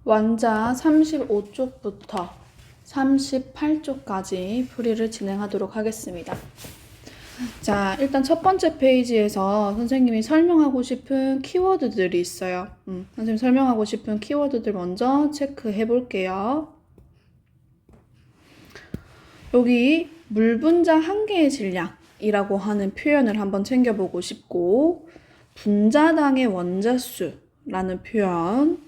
완자 35쪽부터 38쪽까지 풀이를 진행하도록 하겠습니다. 자, 일단 첫 번째 페이지에서 선생님이 설명하고 싶은 키워드들이 있어요. 선생님 설명하고 싶은 키워드들 먼저 체크해 볼게요. 여기 물분자 한 개의 질량이라고 하는 표현을 한번 챙겨보고 싶고, 분자당의 원자수라는 표현,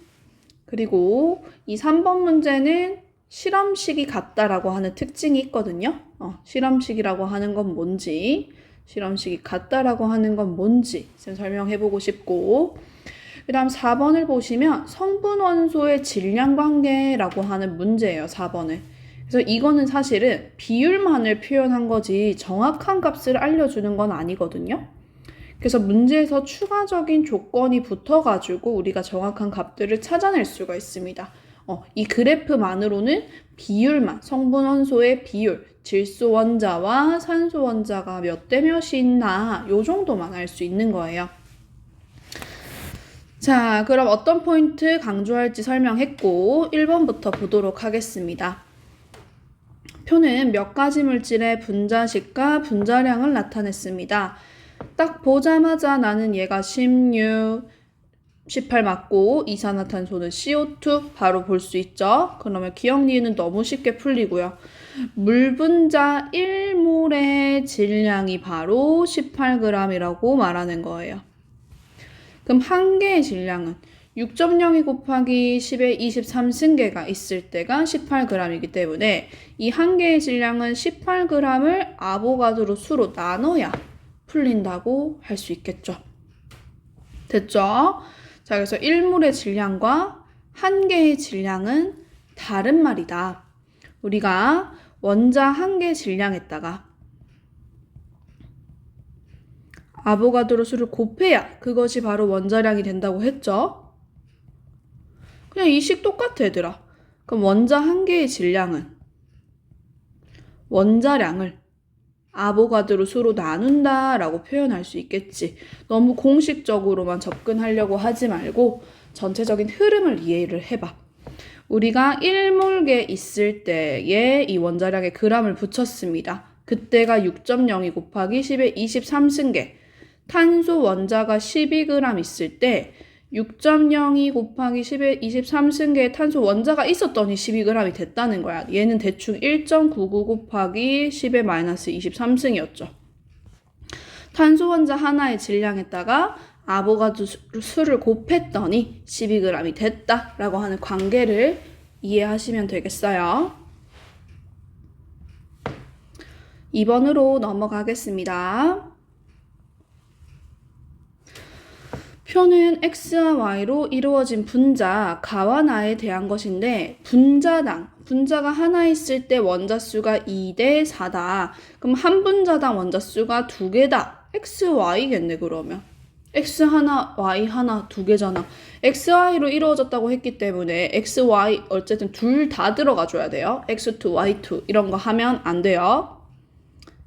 그리고 이 3번 문제는 실험식이 같다라고 하는 특징이 있거든요. 실험식이라고 하는 건 뭔지, 실험식이 같다라고 하는 건 뭔지 설명해보고 싶고, 그 다음 4번을 보시면 성분 원소의 질량 관계라고 하는 문제예요. 4번은. 그래서 이거는 사실은 비율만을 표현한 거지 정확한 값을 알려주는 건 아니거든요. 그래서 문제에서 추가적인 조건이 붙어가지고 우리가 정확한 값들을 찾아낼 수가 있습니다. 이 그래프만으로는 비율만, 성분 원소의 비율, 질소 원자와 산소 원자가 몇 대 몇이 있나 요 정도만 알 수 있는 거예요. 자, 그럼 어떤 포인트 강조할지 설명했고 1번부터 보도록 하겠습니다. 표는 몇 가지 물질의 분자식과 분자량을 나타냈습니다. 딱 보자마자 나는 얘가 16, 18 맞고 이산화탄소는 CO2 바로 볼 수 있죠. 그러면 기억리는 너무 쉽게 풀리고요. 물분자 1몰의 질량이 바로 18g이라고 말하는 거예요. 그럼 한 개의 질량은 6.02 곱하기 10의 23승계가 있을 때가 18g이기 때문에 이 한 개의 질량은 18g을 아보가드로 수로 나눠야 풀린다고 할 수 있겠죠. 됐죠? 자, 그래서 1몰의 질량과 한 개의 질량은 다른 말이다. 우리가 원자 한 개의 질량에다가 아보가드로 수를 곱해야 그것이 바로 원자량이 된다고 했죠. 그냥 이 식 똑같아, 얘들아. 그럼 원자 한 개의 질량은 원자량을 아보가드로 수로 나눈다라고 표현할 수 있겠지. 너무 공식적으로만 접근하려고 하지 말고 전체적인 흐름을 이해를 해봐. 우리가 1몰계 있을 때에 이 원자량에 g을 붙였습니다. 그때가 6.02 곱하기 10의 23승계. 탄소 원자가 12g 있을 때 6.02 곱하기 10의 23승계의 탄소 원자가 있었더니 12g이 됐다는 거야. 얘는 대충 1.99 곱하기 10의 마이너스 23승이었죠. 탄소 원자 하나의 질량에다가 아보가드 수를 곱했더니 12g이 됐다라고 하는 관계를 이해하시면 되겠어요. 2번으로 넘어가겠습니다. 표는 x와 y로 이루어진 분자 가와 나에 대한 것인데 분자가 하나 있을 때 원자수가 2대 4다. 그럼 한 분자당 원자수가 2개다. x, y겠네 그러면. x 하나, y 하나, 2개잖아. x, y로 이루어졌다고 했기 때문에 x, y 어쨌든 둘 다 들어가 줘야 돼요. x2, y2 이런 거 하면 안 돼요.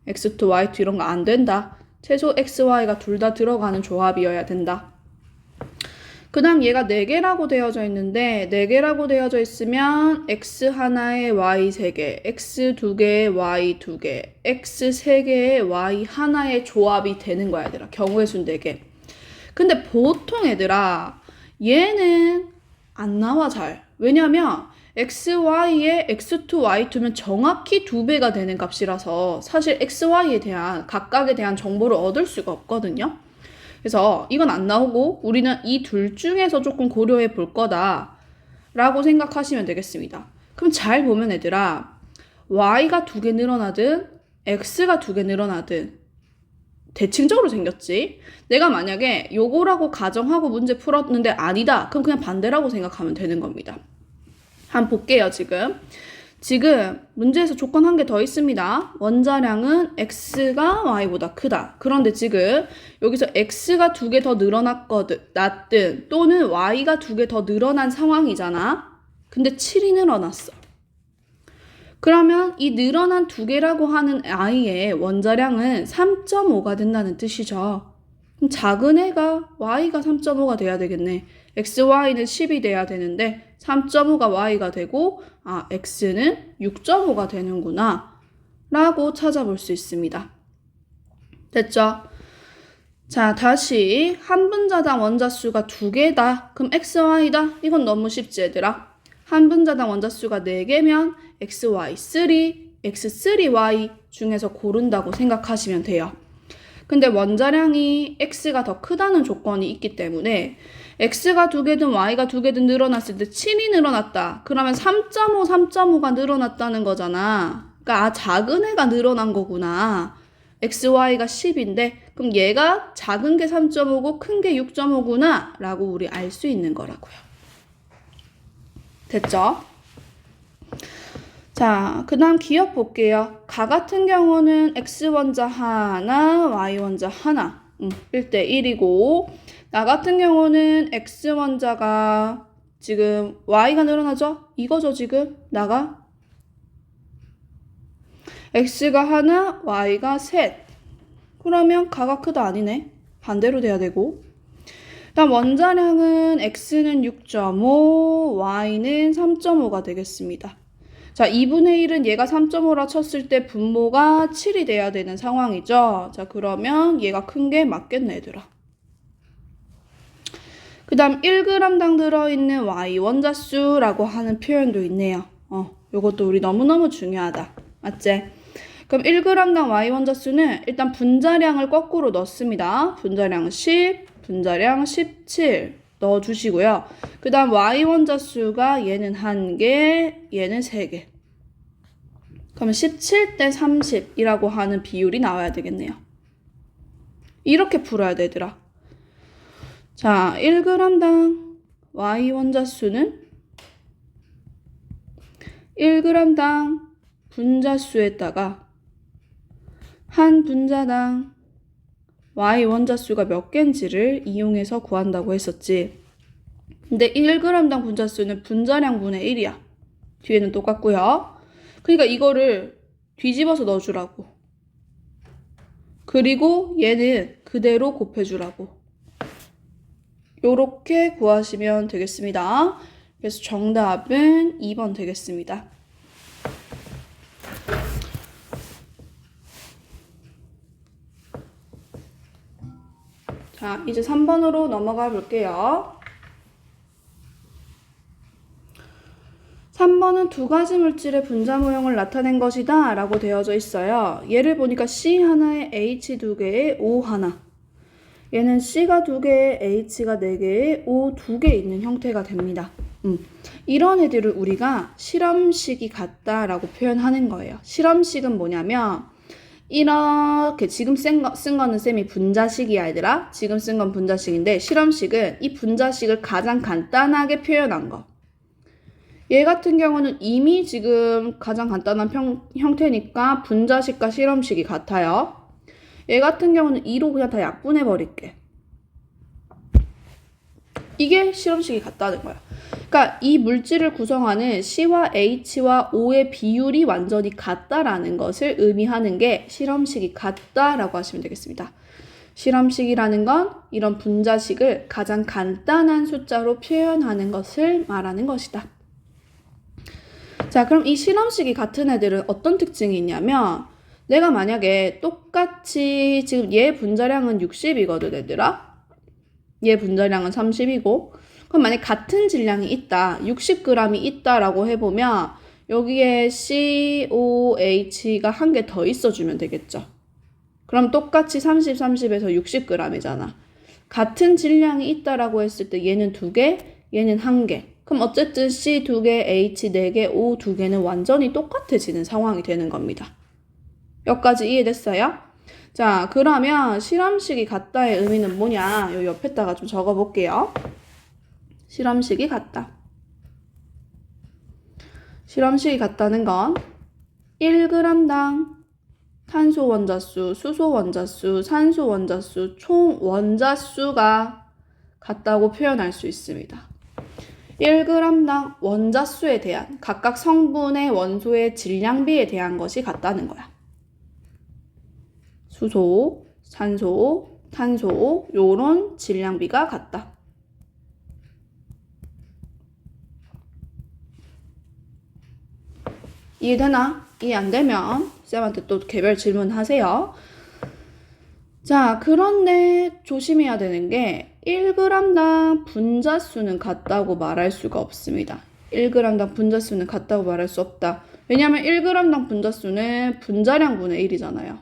x2, y2 이런 거 안 된다. 최소 x, y가 둘 다 들어가는 조합이어야 된다. 그 다음 얘가 4개라고 되어져 있는데 4개라고 되어져 있으면 x 하나에 y 3개, x 2개에 y 2개, x 3개에 y 하나의 조합이 되는 거야 얘들아. 경우의 수는 4개. 근데 보통 얘들아 얘는 안 나와 잘. 왜냐면 x, y에 x2, y2면 정확히 2배가 되는 값이라서 사실 x, y에 대한 각각에 대한 정보를 얻을 수가 없거든요. 그래서 이건 안 나오고 우리는 이 둘 중에서 조금 고려해 볼 거다 라고 생각하시면 되겠습니다. 그럼 잘 보면 얘들아 y가 2개 늘어나든 x가 2개 늘어나든 대칭적으로 생겼지. 내가 만약에 요거라고 가정하고 문제 풀었는데 아니다. 그럼 그냥 반대라고 생각하면 되는 겁니다. 한번 볼게요. 지금 문제에서 조건 한 개 더 있습니다. 원자량은 x가 y보다 크다. 그런데 지금 여기서 x가 2개 더 늘어났든 또는 y가 2개 더 늘어난 상황이잖아. 근데 7이 늘어났어. 그러면 이 늘어난 2개라고 하는 i의 원자량은 3.5가 된다는 뜻이죠. 그럼 작은 애가 y가 3.5가 돼야 되겠네. xy는 10이 돼야 되는데 3.5가 y가 되고 x는 6.5가 되는구나 라고 찾아볼 수 있습니다. 됐죠? 자, 다시 한 분자당 원자수가 2개다. 그럼 xy다. 이건 너무 쉽지 얘들아. 한 분자당 원자수가 4개면 xy3, x3y 중에서 고른다고 생각하시면 돼요. 근데 원자량이 x가 더 크다는 조건이 있기 때문에 x가 2개든 y가 2개든 늘어났을 때 7이 늘어났다. 그러면 3.5, 3.5가 늘어났다는 거잖아. 그러니까 작은 애가 늘어난 거구나. xy가 10인데 그럼 얘가 작은 게 3.5고 큰 게 6.5구나 라고 우리 알 수 있는 거라고요. 됐죠? 자, 그 다음 기억 볼게요. 가 같은 경우는 x원자 하나, y원자 하나 1대1이고 나 같은 경우는 x원자가 지금 y가 늘어나죠? 이거죠 지금 나가 x가 하나, y가 셋. 그러면 가가 크다 아니네. 반대로 돼야 되고. 다음 원자량은 x는 6.5, y는 3.5가 되겠습니다. 자, 2분의 1은 얘가 3.5라 쳤을 때 분모가 7이 돼야 되는 상황이죠. 자, 그러면 얘가 큰 게 맞겠네, 얘들아. 그 다음 1g당 들어있는 y 원자수라고 하는 표현도 있네요. 요것도 우리 너무너무 중요하다. 맞지? 그럼 1g당 y 원자수는 일단 분자량을 거꾸로 넣습니다. 분자량 10, 분자량 17 넣어주시고요. 그 다음 y 원자수가 얘는 1개, 얘는 3개. 그러면 17대 30이라고 하는 비율이 나와야 되겠네요. 이렇게 풀어야 되더라. 자, 1g당 y 원자수는 1g당 분자수에다가 한 분자당 y 원자수가 몇 개인지를 이용해서 구한다고 했었지. 근데 1g당 분자수는 분자량분의 1이야. 뒤에는 똑같고요. 그러니까 이거를 뒤집어서 넣어주라고. 그리고 얘는 그대로 곱해주라고. 요렇게 구하시면 되겠습니다. 그래서 정답은 2번 되겠습니다. 자, 이제 3번으로 넘어가 볼게요. 3번은 두 가지 물질의 분자 모형을 나타낸 것이다 라고 되어져 있어요. 얘를 보니까 C 하나에 H 2개에 O 하나. 얘는 C가 2개에 H가 4개에 O 2개 있는 형태가 됩니다. 이런 애들을 우리가 실험식이 같다라고 표현하는 거예요. 실험식은 뭐냐면 이렇게 지금 쓴 거는 쌤이 분자식이야 얘들아. 지금 쓴 건 분자식인데 실험식은 이 분자식을 가장 간단하게 표현한 거. 얘 같은 경우는 이미 지금 가장 간단한 형태니까 분자식과 실험식이 같아요. 얘 같은 경우는 2로 그냥 다 약분해 버릴게. 이게 실험식이 같다는 거야. 그러니까 이 물질을 구성하는 C와 H와 O의 비율이 완전히 같다라는 것을 의미하는 게 실험식이 같다라고 하시면 되겠습니다. 실험식이라는 건 이런 분자식을 가장 간단한 숫자로 표현하는 것을 말하는 것이다. 자, 그럼 이 실험식이 같은 애들은 어떤 특징이 있냐면 내가 만약에 똑같이 지금 얘 분자량은 60이거든 얘들아. 얘 분자량은 30이고 그럼 만약 같은 질량이 있다. 60g이 있다라고 해보면 여기에 COH가 한 개 더 있어주면 되겠죠. 그럼 똑같이 30, 30에서 60g이잖아. 같은 질량이 있다라고 했을 때 얘는 2개, 얘는 1개. 그럼 어쨌든 C 2개, H 4개, O 2개는 완전히 똑같아지는 상황이 되는 겁니다. 여기까지 이해됐어요? 자, 그러면 실험식이 같다의 의미는 뭐냐? 요 옆에다가 좀 적어볼게요. 실험식이 같다. 실험식이 같다는 건 1g당 탄소 원자수, 수소 원자수, 산소 원자수, 총 원자수가 같다고 표현할 수 있습니다. 1g당 원자수에 대한 각각 성분의 원소의 질량비에 대한 것이 같다는 거야. 수소, 산소, 탄소 요런 질량비가 같다. 이해되나? 이해 안 되면 쌤한테 또 개별 질문하세요. 자, 그런데 조심해야 되는 게 1g당 분자수는 같다고 말할 수가 없습니다. 1g당 분자수는 같다고 말할 수 없다. 왜냐하면 1g당 분자수는 분자량분의 1이잖아요.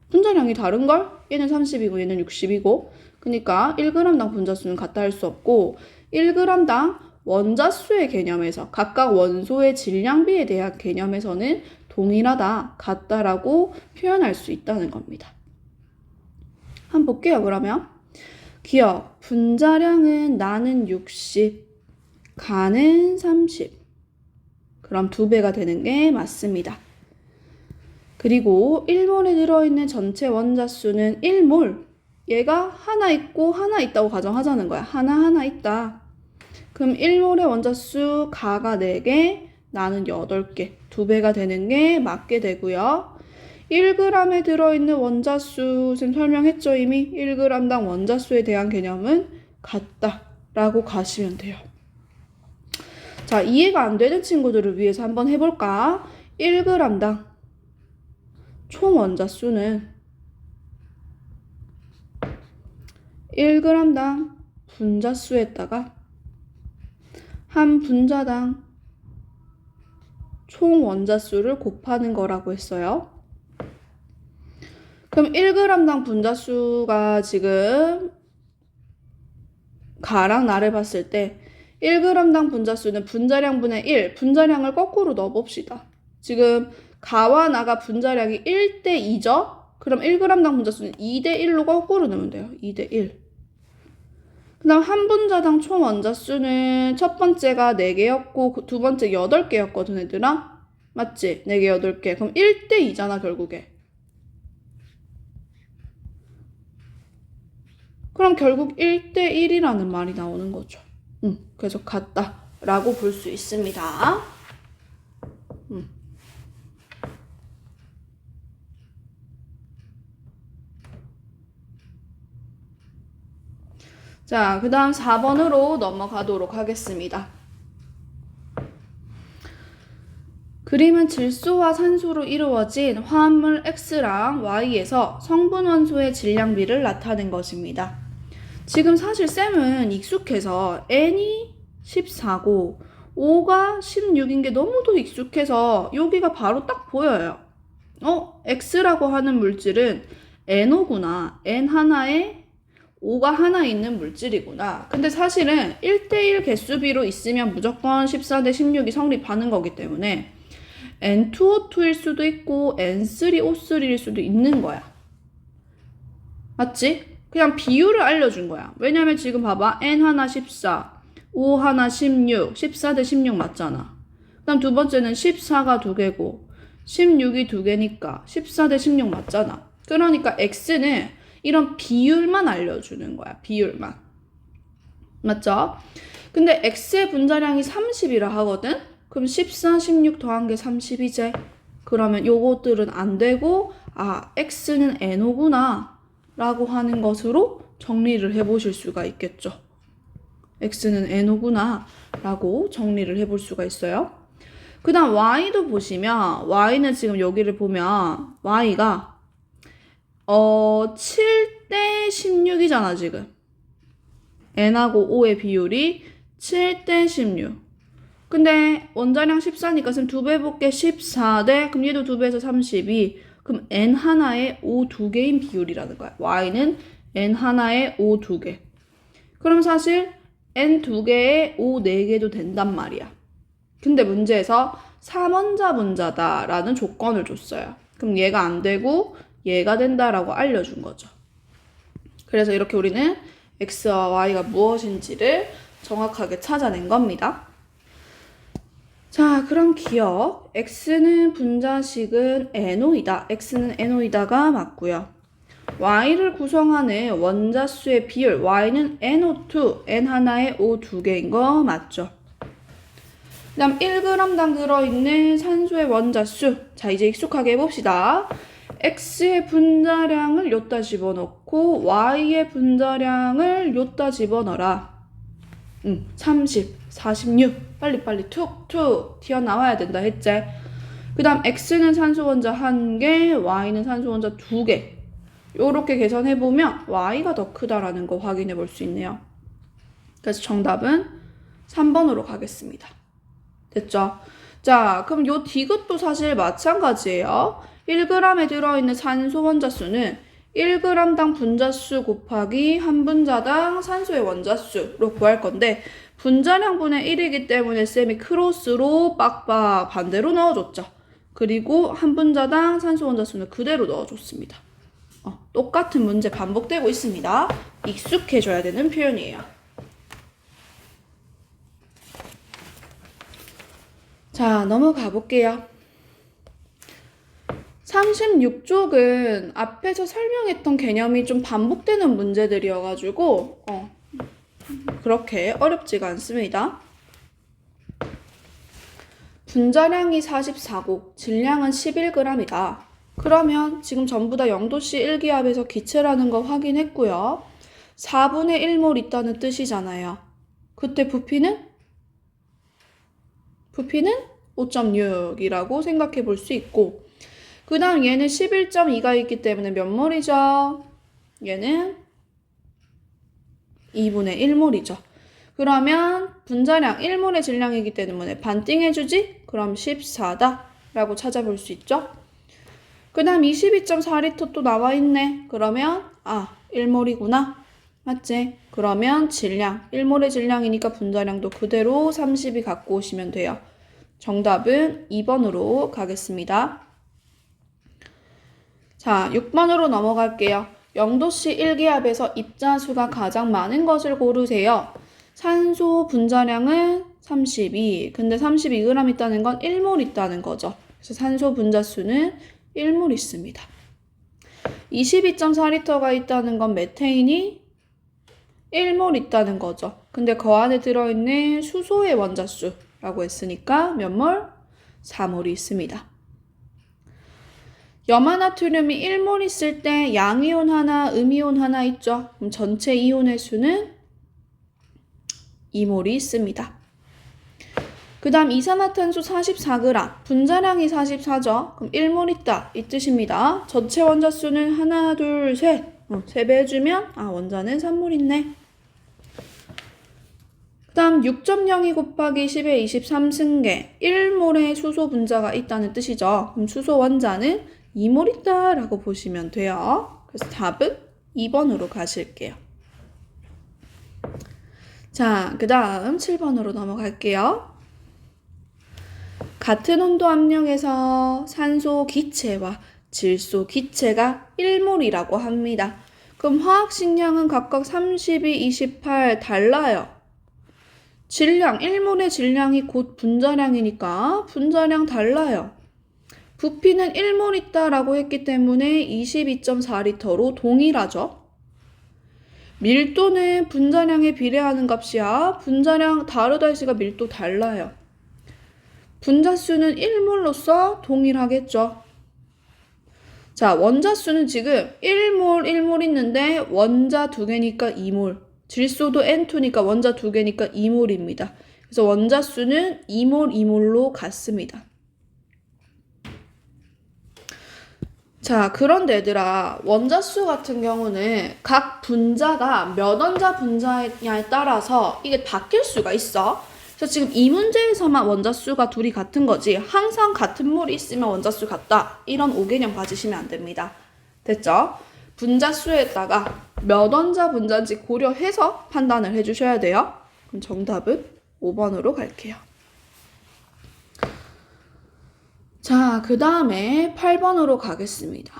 분자량이 다른걸? 얘는 30이고 얘는 60이고 그러니까 1g당 분자수는 같다 할 수 없고 1g당 원자수의 개념에서 각각 원소의 질량비에 대한 개념에서는 동일하다, 같다라고 표현할 수 있다는 겁니다. 한번 볼게요. 그러면 기억, 분자량은 나는 60, 가는 30. 그럼 2배가 되는 게 맞습니다. 그리고 1몰에 들어있는 전체 원자수는 1몰. 얘가 하나 있고 하나 있다고 가정하자는 거야. 하나 있다. 그럼 1몰의 원자수 가가 4개, 나는 8개. 2배가 되는 게 맞게 되고요. 1g에 들어있는 원자수, 지금 설명했죠 이미? 1g당 원자수에 대한 개념은 같다라고 가시면 돼요. 자, 이해가 안 되는 친구들을 위해서 한번 해볼까? 1g당 총 원자수는 1g당 분자수에다가 한 분자당 총 원자수를 곱하는 거라고 했어요. 그럼 1g당 분자수가 지금 가랑 나를 봤을 때 1g당 분자수는 분자량분의 1, 분자량을 거꾸로 넣어봅시다. 지금 가와 나가 분자량이 1대 2죠? 그럼 1g당 분자수는 2대 1로 거꾸로 넣으면 돼요. 2대 1. 그 다음 한 분자당 총 원자수는 첫 번째가 4개였고 두 번째 8개였거든 얘들아. 맞지? 4개, 8개. 그럼 1대 2잖아 결국에. 그럼 결국 1대 1이라는 말이 나오는 거죠. 그래서 같다라고 볼 수 있습니다. 자, 그 다음 4번으로 넘어가도록 하겠습니다. 그림은 질소와 산소로 이루어진 화합물 X랑 Y에서 성분 원소의 질량비를 나타낸 것입니다. 지금 사실 쌤은 익숙해서 N이 14고 5가 16인 게 너무도 익숙해서 여기가 바로 딱 보여요. X라고 하는 물질은 NO구나. N 하나에 5가 하나 있는 물질이구나. 근데 사실은 1대1 개수비로 있으면 무조건 14대 16이 성립하는 거기 때문에 N2O2일 수도 있고 N3O3일 수도 있는 거야. 맞지? 그냥 비율을 알려준 거야. 왜냐면 지금 봐봐. N 하나 14, O 하나 16, 14대 16 맞잖아. 그 다음 두 번째는 14가 2개고 16이 2개니까 14대 16 맞잖아. 그러니까 X는 이런 비율만 알려주는 거야. 비율만. 맞죠? 근데 X의 분자량이 30이라 하거든? 그럼 14, 16 더한 게 30이지? 그러면 요것들은 안 되고 X는 NO구나 라고 하는 것으로 정리를 해보실 수가 있겠죠. X는 NO구나 라고 정리를 해볼 수가 있어요. 그 다음 Y도 보시면 Y는 지금 여기를 보면 Y가 7대 16이잖아 지금. N하고 O의 비율이 7대 16. 근데 원자량 14니까 지금 2배 볼게 14대 그럼 얘도 2배에서 32. 그럼 N 하나에 O 2개인 비율이라는 거야. Y는 N 하나에 O 2개. 그럼 사실 N 2개에 O 4개도 된단 말이야. 근데 문제에서 3원자 분자다라는 조건을 줬어요. 그럼 얘가 안 되고 얘가 된다라고 알려준 거죠. 그래서 이렇게 우리는 X와 Y가 무엇인지를 정확하게 찾아낸 겁니다. 자, 그럼 기억. X는 분자식은 NO이다. X는 NO이다가 맞고요. Y를 구성하는 원자수의 비율 Y는 NO2, N 하나에 O 2개인 거 맞죠? 그 다음 1g당 들어있는 산소의 원자수. 자, 이제 익숙하게 해봅시다. X의 분자량을 여기다 집어넣고 Y의 분자량을 여기다 집어넣어라. 30, 46 빨리빨리 툭툭 튀어나와야 된다 했지? 그 다음 X는 산소 원자 1개, Y는 산소 원자 2개. 요렇게 계산해보면 Y가 더 크다라는 거 확인해 볼 수 있네요. 그래서 정답은 3번으로 가겠습니다. 됐죠? 자, 그럼 요 D급도 사실 마찬가지예요. 1g에 들어있는 산소 원자수는 1g당 분자수 곱하기 한 분자당 산소의 원자수로 구할 건데 분자량분의 1이기 때문에 쌤이 크로스로 빡빡 반대로 넣어줬죠. 그리고 한 분자당 산소 원자수는 그대로 넣어줬습니다. 똑같은 문제 반복되고 있습니다. 익숙해져야 되는 표현이에요. 자, 넘어가 볼게요. 36쪽은 앞에서 설명했던 개념이 좀 반복되는 문제들이어가지고 그렇게 어렵지가 않습니다. 분자량이 44고 질량은 11g이다. 그러면 지금 전부 다 0도씨 1기압에서 기체라는 거 확인했고요. 4분의 1몰 있다는 뜻이잖아요. 그때 부피는 5.6이라고 생각해 볼 수 있고 그 다음 얘는 11.2가 있기 때문에 몇 몰이죠? 얘는 2분의 1몰이죠. 그러면 분자량 1몰의 질량이기 때문에 반띵해주지? 그럼 14다 라고 찾아볼 수 있죠. 그 다음 22.4L 또 나와있네. 그러면 1몰이구나. 맞지? 그러면 질량 1몰의 질량이니까 분자량도 그대로 30이 갖고 오시면 돼요. 정답은 2번으로 가겠습니다. 자, 6번으로 넘어갈게요. 0도씨 1기압에서 입자수가 가장 많은 것을 고르세요. 산소 분자량은 32. 근데 32g 있다는 건 1몰 있다는 거죠. 그래서 산소 분자수는 1몰 있습니다. 22.4L가 있다는 건 메테인이 1몰 있다는 거죠. 근데 그 안에 들어있는 수소의 원자수라고 했으니까 몇 몰? 4몰이 있습니다. 염화나트륨이 1몰 있을 때 양이온 하나, 음이온 하나 있죠. 그럼 전체 이온의 수는 2몰이 있습니다. 그 다음 이산화탄소 44g, 분자량이 44죠. 그럼 1몰 있다 이 뜻입니다. 전체 원자수는 하나, 둘, 셋. 3배 해주면 원자는 3몰 있네. 그 다음 6.02 곱하기 10의 23승계 1몰의 수소 분자가 있다는 뜻이죠. 그럼 수소 원자는 2몰 있다 라고 보시면 돼요. 그래서 답은 2번으로 가실게요. 자, 그 다음 7번으로 넘어갈게요. 같은 온도 압력에서 산소 기체와 질소 기체가 1몰이라고 합니다. 그럼 화학식량은 각각 32, 28 달라요. 질량, 1몰의 질량이 곧 분자량이니까 분자량 달라요. 부피는 1몰 있다라고 했기 때문에 22.4L로 동일하죠. 밀도는 분자량에 비례하는 값이야. 분자량 다르다 했으니까 밀도 달라요. 분자수는 1몰로서 동일하겠죠. 자, 원자수는 지금 1몰, 1몰 있는데 원자 2개니까 2몰. 질소도 N2니까 원자 2개니까 2몰입니다. 그래서 원자수는 2몰, 2몰로 같습니다. 자, 그런데 얘들아, 원자수 같은 경우는 각 분자가 몇 원자 분자냐에 따라서 이게 바뀔 수가 있어. 그래서 지금 이 문제에서만 원자수가 둘이 같은 거지 항상 같은 몰이 있으면 원자수 같다. 이런 오개념 가지시면 안 됩니다. 됐죠? 분자수에다가 몇 원자 분자인지 고려해서 판단을 해주셔야 돼요. 그럼 정답은 5번으로 갈게요. 자, 그 다음에 8번으로 가겠습니다.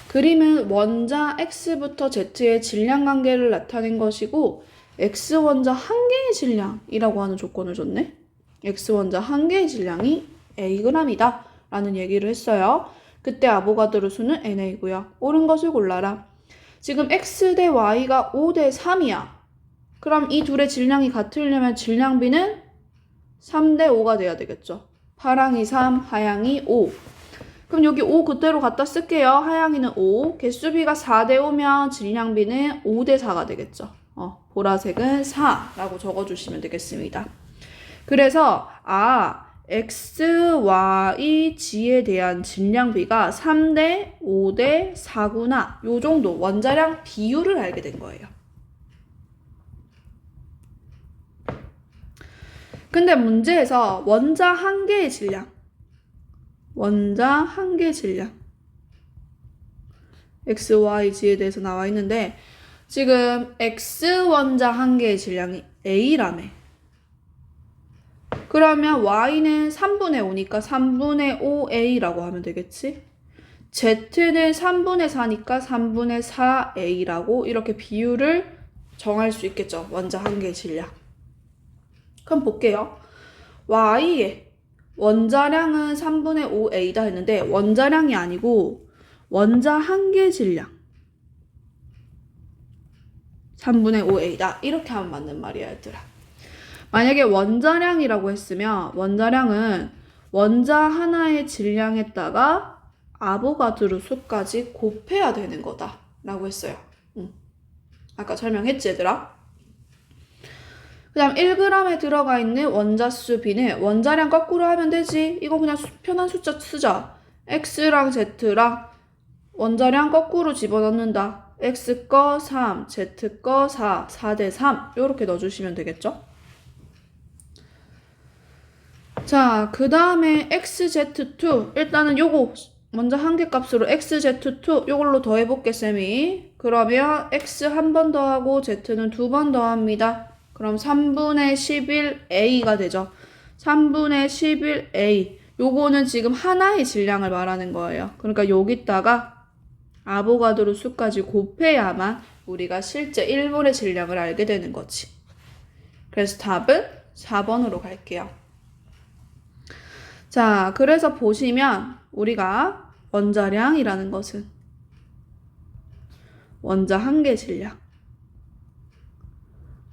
그림은 원자 X부터 Z의 질량 관계를 나타낸 것이고 X원자 한 개의 질량이라고 하는 조건을 줬네. X원자 한 개의 질량이 Ag이다 라는 얘기를 했어요. 그때 아보가드로 수는 NA고요. 옳은 것을 골라라. 지금 X 대 Y가 5 대 3이야. 그럼 이 둘의 질량이 같으려면 질량비는 3 대 5가 돼야 되겠죠. 파랑이 3, 하양이 5. 그럼 여기 5 그대로 갖다 쓸게요. 하양이는 5. 개수비가 4 대 5면 질량비는 5 대 4가 되겠죠. 보라색은 4라고 적어주시면 되겠습니다. 그래서 x, y, g에 대한 질량비가 3대 5대 4구나. 요 정도 원자량 비율을 알게 된 거예요. 근데 문제에서 원자 한 개의 질량, x, y, g에 대해서 나와 있는데 지금 x 원자 한 개의 질량이 a라며. 그러면 y는 3분의 5니까 3분의 5a라고 하면 되겠지? z는 3분의 4니까 3분의 4a라고 이렇게 비율을 정할 수 있겠죠. 원자 한 개의 질량. 그럼 볼게요. y의 원자량은 3분의 5a다 했는데 원자량이 아니고 원자 한 개 질량 3분의 5a다. 이렇게 하면 맞는 말이야, 얘들아. 만약에 원자량이라고 했으면 원자량은 원자 하나의 질량에다가 아보가드로 수까지 곱해야 되는 거다 라고 했어요. 아까 설명했지, 얘들아? 그 다음 1g에 들어가 있는 원자수 B는 원자량 거꾸로 하면 되지. 이거 그냥 편한 숫자 쓰자. X랑 Z랑 원자량 거꾸로 집어넣는다. X 거 3, Z 거 4, 4대 3 이렇게 넣어주시면 되겠죠? 자, 그 다음에 XZ2 일단은 요거 먼저 한 개 값으로 XZ2 요걸로 더해볼게, 쌤이. 그러면 X 한 번 더하고 Z는 두 번 더합니다. 그럼 3분의 11a가 되죠. 3분의 11a. 요거는 지금 하나의 질량을 말하는 거예요. 그러니까 여기다가 아보가드로 수까지 곱해야만 우리가 실제 1몰의 질량을 알게 되는 거지. 그래서 답은 4번으로 갈게요. 자, 그래서 보시면 우리가 원자량이라는 것은 원자 한 개 질량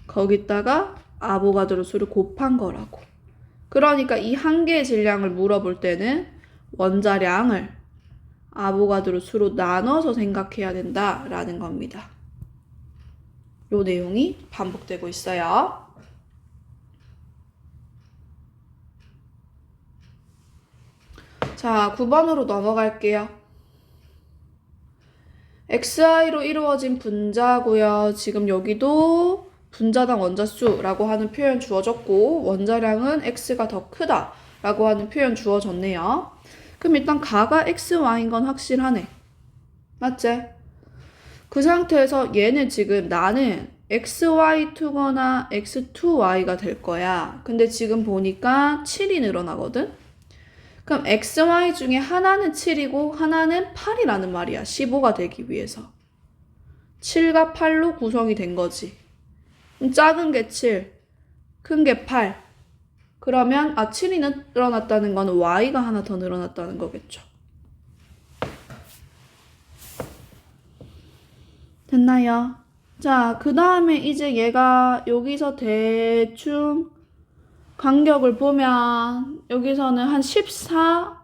거기다가 아보가드로 수를 곱한 거라고. 그러니까 이 한 개의 질량을 물어볼 때는 원자량을 아보가드로 수로 나눠서 생각해야 된다라는 겁니다. 요 내용이 반복되고 있어요. 자, 9번으로 넘어갈게요. XI로 이루어진 분자고요. 지금 여기도 분자당 원자수라고 하는 표현 주어졌고 원자량은 X가 더 크다라고 하는 표현 주어졌네요. 그럼 일단 가가 XY인 건 확실하네. 맞지? 그 상태에서 얘는 지금 나는 XY2거나 X2Y가 될 거야. 근데 지금 보니까 7이 늘어나거든? 그럼 XY 중에 하나는 7이고 하나는 8이라는 말이야. 15가 되기 위해서. 7과 8로 구성이 된 거지. 작은 게 7, 큰 게 8. 그러면 7이 늘어났다는 거는 y가 하나 더 늘어났다는 거겠죠. 됐나요? 자, 그 다음에 이제 얘가 여기서 대충 간격을 보면 여기서는 한 14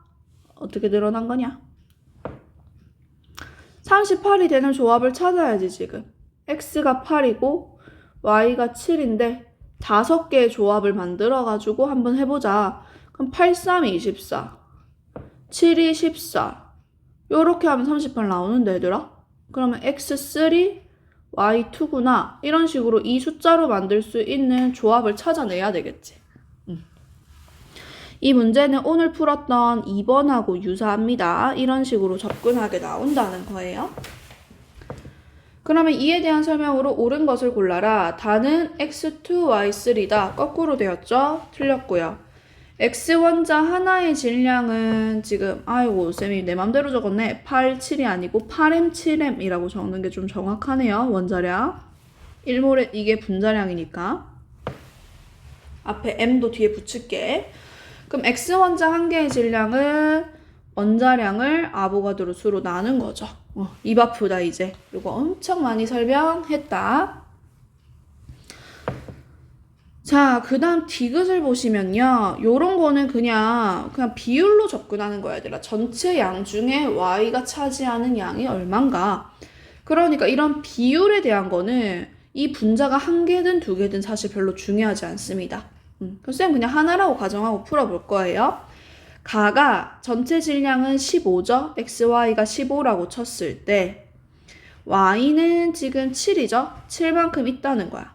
어떻게 늘어난 거냐? 38이 되는 조합을 찾아야지 지금. x가 8이고 y가 7인데 5개의 조합을 만들어가지고 한번 해보자. 그럼 8, 3, 24 7, 2, 14 요렇게 하면 38 나오는데 얘들아? 그러면 x3, y2구나 이런 식으로 이 숫자로 만들 수 있는 조합을 찾아내야 되겠지. 이 문제는 오늘 풀었던 2번하고 유사합니다. 이런 식으로 접근하게 나온다는 거예요. 그러면 이에 대한 설명으로 옳은 것을 골라라. 다는 x2y3다. 거꾸로 되었죠? 틀렸고요. x원자 하나의 질량은 지금 아이고 쌤이 내 맘대로 적었네. 8, 7이 아니고 8m, 7m이라고 적는 게 좀 정확하네요. 원자량. 1몰에 이게 분자량이니까. 앞에 m도 뒤에 붙일게. 그럼 x원자 한 개의 질량은 원자량을 아보가드로 수로 나눈 거죠. 입 아프다 이제. 이거 엄청 많이 설명했다. 자, 그 다음 디귿을 보시면요. 요런 거는 그냥 비율로 접근하는 거야, 얘들아. 전체 양 중에 y가 차지하는 양이 얼만가. 그러니까 이런 비율에 대한 거는 이 분자가 한 개든 두 개든 사실 별로 중요하지 않습니다. 그럼 쌤 그냥 하나라고 가정하고 풀어볼 거예요. 가가 전체 질량은 15죠. XY가 15라고 쳤을 때 Y는 지금 7이죠. 7만큼 있다는 거야.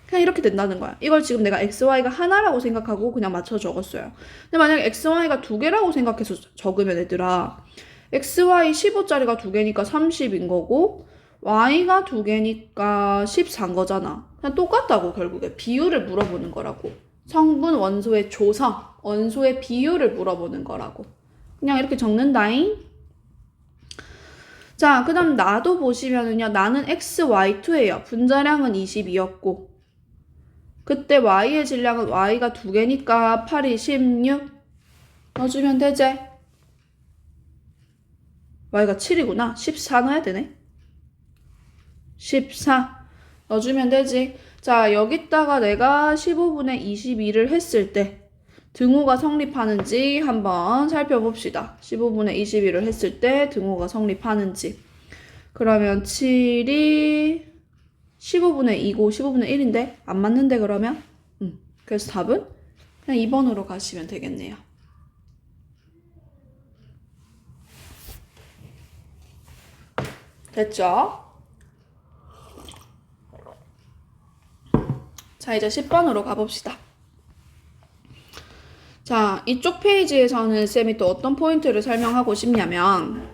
그냥 이렇게 된다는 거야. 이걸 지금 내가 XY가 하나라고 생각하고 그냥 맞춰 적었어요. 근데 만약에 XY가 두 개라고 생각해서 적으면 얘들아 XY 15짜리가 두 개니까 30인 거고 Y가 두 개니까 14인 거잖아. 그냥 똑같다고 결국에 비율을 물어보는 거라고. 성분, 원소의 조성, 원소의 비율을 물어보는 거라고. 그냥 이렇게 적는다잉. 자, 그 다음 나도 보시면은요. 나는 XY2예요. 분자량은 22였고 그때 Y의 질량은 Y가 두 개니까 8이 16 넣어주면 되지? Y가 7이구나. 14 넣어야 되네. 14 넣어주면 되지. 자, 여기다가 내가 15분의 22를 했을 때 등호가 성립하는지 한번 살펴봅시다. 15분의 22를 했을 때 등호가 성립하는지. 그러면 7이 15분의 2고 15분의 1인데 안 맞는데 그러면? 그래서 답은 그냥 2번으로 가시면 되겠네요. 됐죠? 자, 이제 10번으로 가봅시다. 자, 이쪽 페이지에서는 쌤이 또 어떤 포인트를 설명하고 싶냐면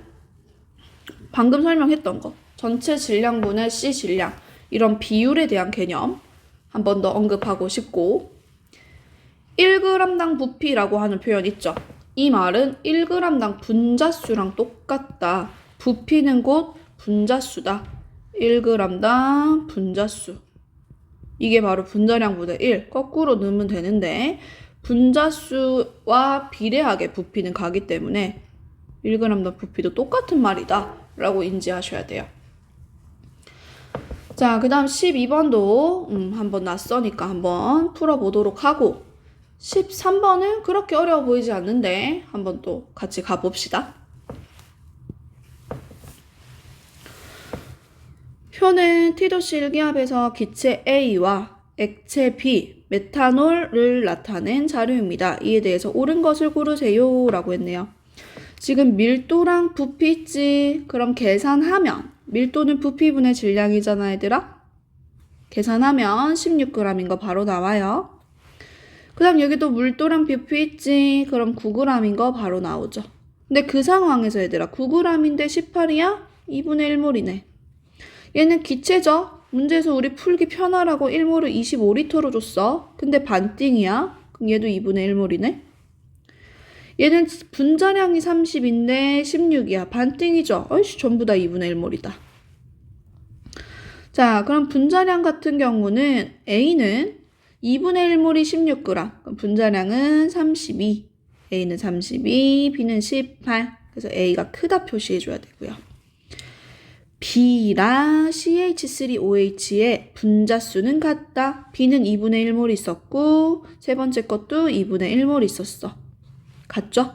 방금 설명했던 거 전체 질량분의 C 질량 이런 비율에 대한 개념 한 번 더 언급하고 싶고 1g당 부피라고 하는 표현 있죠. 이 말은 1g당 분자수랑 똑같다. 부피는 곧 분자수다. 1g당 분자수. 이게 바로 분자량분의 1. 거꾸로 넣으면 되는데 분자수와 비례하게 부피는 가기 때문에 1g당 부피도 똑같은 말이다 라고 인지하셔야 돼요. 자, 그 다음 12번도 한번 낯서니까 한번 풀어보도록 하고 13번은 그렇게 어려워 보이지 않는데 한번 또 같이 가봅시다. 표는 T도씨 일기압에서 기체 A와 액체 B, 메탄올을 나타낸 자료입니다. 이에 대해서 옳은 것을 고르세요 라고 했네요. 지금 밀도랑 부피 있지? 그럼 계산하면 밀도는 부피분의 질량이잖아 얘들아? 계산하면 16g인 거 바로 나와요. 그 다음 여기도 물도랑 부피 있지? 그럼 9g인 거 바로 나오죠. 근데 그 상황에서 얘들아 9g인데 18이야? 2분의 1몰이네. 얘는 기체죠? 문제에서 우리 풀기 편하라고 1몰을 25L로 줬어. 근데 반띵이야? 그럼 얘도 2분의 1몰이네. 얘는 분자량이 30인데 16이야. 반띵이죠? 어이씨 전부 다 2분의 1몰이다. 자, 그럼 분자량 같은 경우는 A는 2분의 1몰이 16g. 그럼 분자량은 32. A는 32, B는 18. 그래서 A가 크다 표시해줘야 되고요. B랑 CH3OH의 분자수는 같다. B는 2분의 1몰 있었고 세 번째 것도 2분의 1몰 있었어. 같죠?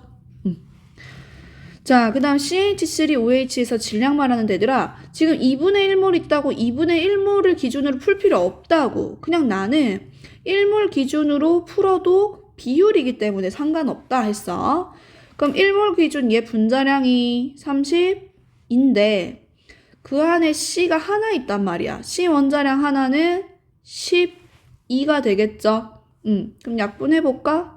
자, 그 다음 CH3OH에서 질량 말하는 데들아 지금 2분의 1몰 있다고 2분의 1몰을 기준으로 풀 필요 없다고. 그냥 나는 1몰 기준으로 풀어도 비율이기 때문에 상관없다 했어. 그럼 1몰 기준 얘 분자량이 30인데 그 안에 C가 하나 있단 말이야. C 원자량 하나는 12가 되겠죠. 그럼 약분해볼까?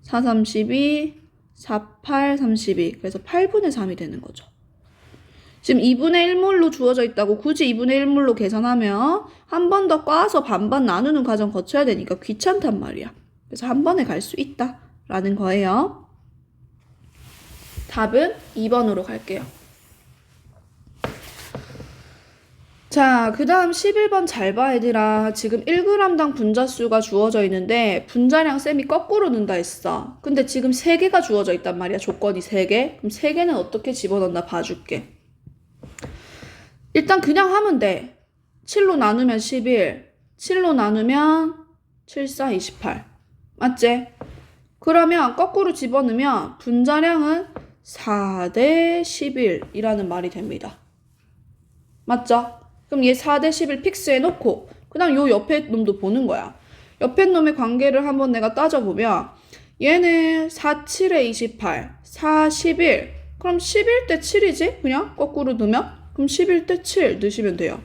4, 32, 4, 8, 32. 그래서 8분의 3이 되는 거죠. 지금 2분의 1몰로 주어져 있다고 굳이 2분의 1몰로 계산하면 한 번 더 꽈서 반반 나누는 과정 거쳐야 되니까 귀찮단 말이야. 그래서 한 번에 갈 수 있다라는 거예요. 답은 2번으로 갈게요. 자, 그 다음 11번 잘 봐, 얘들아. 지금 1g당 분자수가 주어져 있는데 분자량 쌤이 거꾸로 넣는다 했어. 근데 지금 3개가 주어져 있단 말이야. 조건이 3개. 그럼 3개는 어떻게 집어넣나 봐줄게. 일단 그냥 하면 돼. 7로 나누면 11. 7로 나누면 7, 4, 28. 맞지? 그러면 거꾸로 집어넣으면 분자량은 4대 11이라는 말이 됩니다. 맞죠? 그럼 얘 4대 10을 픽스해 놓고 그 다음 요 옆에 놈도 보는 거야. 옆에 놈의 관계를 한번 내가 따져보면 얘는 4, 7에 28, 4, 11. 그럼 11대 7이지? 그냥 거꾸로 넣으면? 그럼 11대 7 넣으시면 돼요.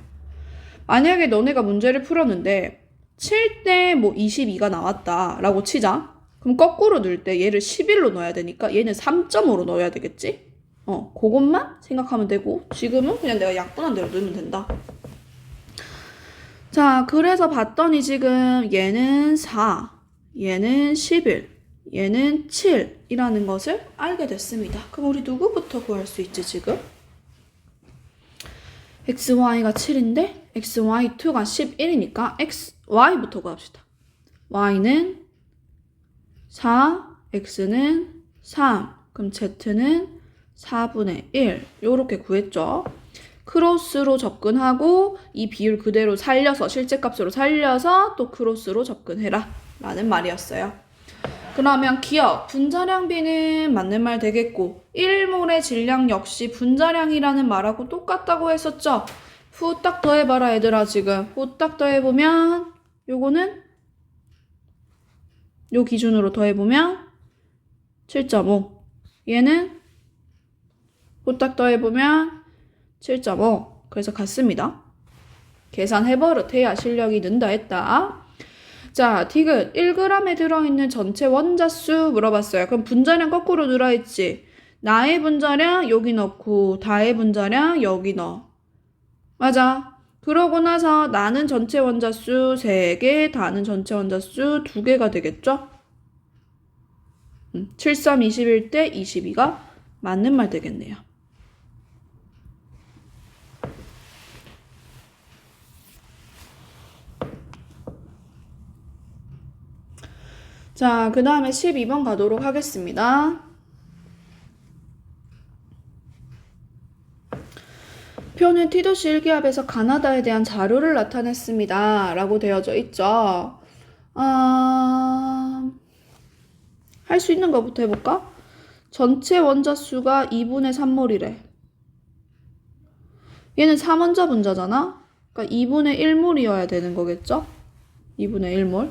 만약에 너네가 문제를 풀었는데 7대 뭐 22가 나왔다 라고 치자. 그럼 거꾸로 넣을 때 얘를 11로 넣어야 되니까 얘는 3.5로 넣어야 되겠지? 그것만 생각하면 되고 지금은 그냥 내가 약분한 대로 넣으면 된다. 자, 그래서 봤더니 지금 얘는 4, 얘는 11, 얘는 7이라는 것을 알게 됐습니다. 그럼 우리 누구부터 구할 수 있지 지금? xy가 7인데 xy2가 11이니까 y부터 구합시다. y는 4, x는 3, 그럼 z는 4분의 1 요렇게 구했죠. 크로스로 접근하고 이 비율 그대로 살려서 실제값으로 살려서 또 크로스로 접근해라 라는 말이었어요. 그러면 기억, 분자량비는 맞는 말 되겠고 1몰의 질량 역시 분자량이라는 말하고 똑같다고 했었죠. 후딱 더해봐라 얘들아. 지금 후딱 더해보면 요거는 요 기준으로 더해보면 7.5 얘는 후딱 더해보면 7.5 그래서 같습니다. 계산해버릇해야 실력이 는다 했다. 자, 디귿 1g에 들어있는 전체 원자수 물어봤어요. 그럼 분자량 거꾸로 들어있지. 나의 분자량 여기 넣고 다의 분자량 여기 넣어. 맞아. 그러고 나서 나는 전체 원자수 3개, 다는 전체 원자수 2개가 되겠죠? 7, 3, 21대 22가 맞는 말 되겠네요. 자, 그 다음에 12번 가도록 하겠습니다. 표는 티도시 일기압에서 가나다에 대한 자료를 나타냈습니다. 라고 되어져 있죠. 할 수 있는 것부터 해볼까? 전체 원자수가 2분의 3몰이래. 얘는 3원자 분자잖아? 그러니까 2분의 1몰이어야 되는 거겠죠? 2분의 1몰.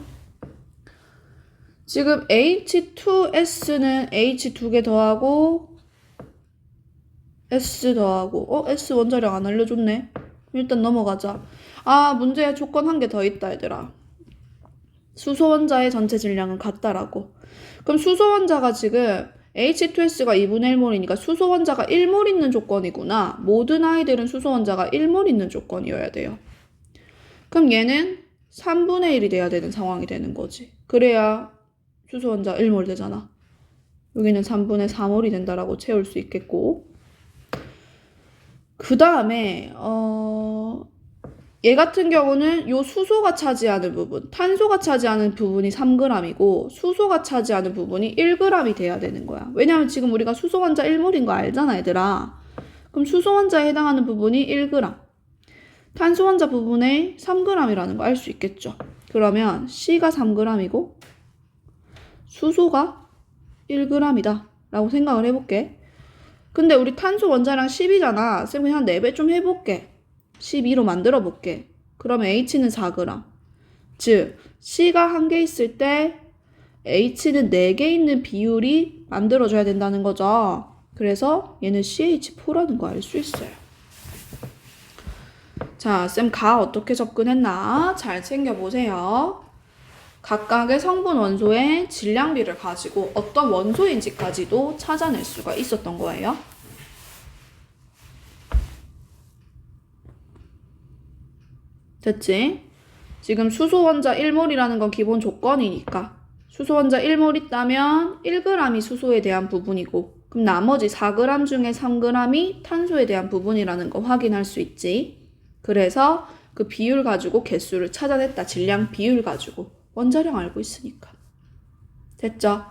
지금 H2S는 H 2개 더하고 S 더하고 S 원자량 안 알려줬네. 일단 넘어가자. 문제에 조건 한 개 더 있다 얘들아. 수소 원자의 전체 질량은 같다라고. 그럼 수소 원자가 지금 H2S가 2분의 1몰이니까 수소 원자가 1몰 있는 조건이구나. 모든 아이들은 수소 원자가 1몰 있는 조건이어야 돼요. 그럼 얘는 3분의 1이 돼야 되는 상황이 되는 거지. 그래야 수소 원자 1몰 되잖아. 여기는 3분의 4몰이 된다라고 채울 수 있겠고. 그 다음에 얘 같은 경우는 요 수소가 차지하는 부분, 탄소가 차지하는 부분이 3g이고 수소가 차지하는 부분이 1g이 돼야 되는 거야. 왜냐면 지금 우리가 수소 원자 1몰인 거 알잖아 얘들아. 그럼 수소 원자에 해당하는 부분이 1g, 탄소 원자 부분에 3g이라는 거 알 수 있겠죠. 그러면 C가 3g이고 수소가 1g이다 라고 생각을 해볼게. 근데 우리 탄소 원자량 10이잖아. 쌤 그냥 4배 좀 해볼게. 12로 만들어 볼게. 그러면 H는 4g. 즉 C가 1개 있을 때 H는 4개 있는 비율이 만들어져야 된다는 거죠. 그래서 얘는 CH4라는 거 알 수 있어요. 자, 쌤 가 어떻게 접근했나 잘 챙겨보세요. 각각의 성분 원소의 질량비를 가지고 어떤 원소인지까지도 찾아낼 수가 있었던 거예요. 됐지? 지금 수소 원자 1몰이라는 건 기본 조건이니까 수소 원자 1몰 있다면 1g이 수소에 대한 부분이고 그럼 나머지 4g 중에 3g이 탄소에 대한 부분이라는 거 확인할 수 있지. 그래서 그 비율 가지고 개수를 찾아냈다. 질량 비율 가지고. 원자량 알고 있으니까. 됐죠?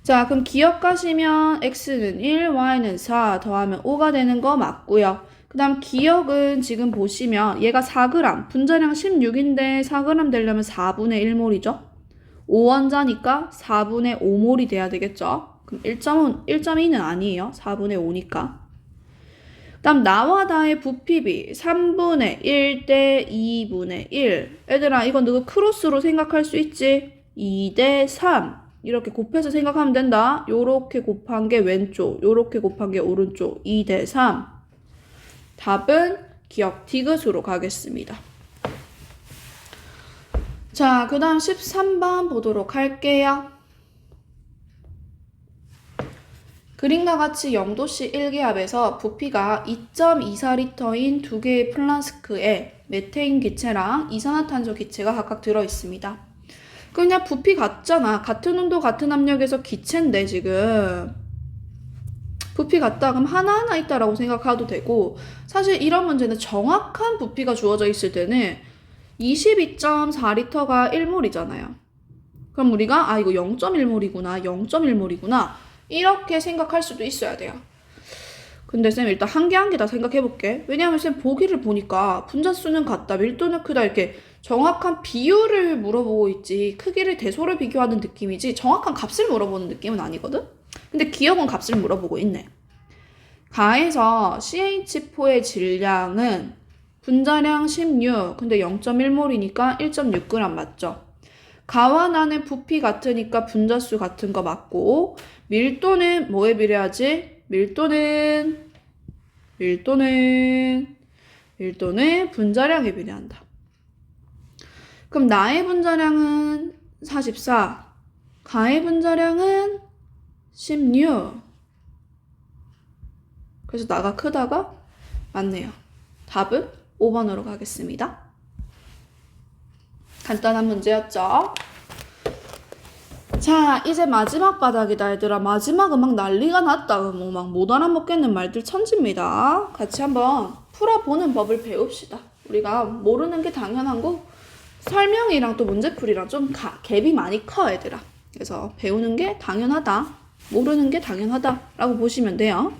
자, 그럼 기억하시면 x는 1, y는 4 더하면 5가 되는 거 맞고요. 그 다음 기억은 지금 보시면 얘가 4g, 분자량 16인데 4g 되려면 4분의 1몰이죠. 5원자니까 4분의 5몰이 돼야 되겠죠. 그럼 1.2는 아니에요. 4분의 5니까. 그 다음 나와 나의 부피비 3분의 1 대 2분의 1. 얘들아 이건 너가 크로스로 생각할 수 있지? 2 대 3 이렇게 곱해서 생각하면 된다. 요렇게 곱한 게 왼쪽, 요렇게 곱한 게 오른쪽. 2 대 3. 답은 기억 디귿으로 가겠습니다. 자, 그 다음 13번 보도록 할게요. 그림과 같이 0도씨 1기압에서 부피가 2.24리터인 두 개의 플라스크에 메테인 기체랑 이산화탄소 기체가 각각 들어있습니다. 그냥 부피 같잖아. 같은 온도 같은 압력에서 기체인데 지금 부피 같다 그럼 하나하나 있다라고 생각해도 되고, 사실 이런 문제는 정확한 부피가 주어져 있을 때는 22.4리터가 1몰이잖아요. 그럼 우리가 이거 0.1몰이구나 0.1몰이구나 이렇게 생각할 수도 있어야 돼요. 근데 쌤 일단 한 개 한 개 다 생각해볼게. 왜냐하면 쌤 보기를 보니까 분자수는 같다, 밀도는 크다 이렇게 정확한 비율을 물어보고 있지 크기를 대소를 비교하는 느낌이지 정확한 값을 물어보는 느낌은 아니거든? 근데 기억은 값을 물어보고 있네. 가에서 CH4의 질량은 분자량 16, 근데 0.1몰이니까 1.6g 맞죠? 가와 나는 부피 같으니까 분자수 같은 거 맞고, 밀도는 뭐에 비례하지? 밀도는 분자량에 비례한다. 그럼 나의 분자량은 44, 가의 분자량은 16. 그래서 나가 크다가 맞네요. 답은 5번으로 가겠습니다. 간단한 문제였죠? 자, 이제 마지막 바닥이다 얘들아. 마지막은 막 난리가 났다. 뭐 막 못 알아먹겠는 말들 천지입니다. 같이 한번 풀어보는 법을 배웁시다. 우리가 모르는 게 당연한 거 설명이랑 또 문제풀이랑 좀 갭이 많이 커 얘들아. 그래서 배우는 게 당연하다, 모르는 게 당연하다라고 보시면 돼요.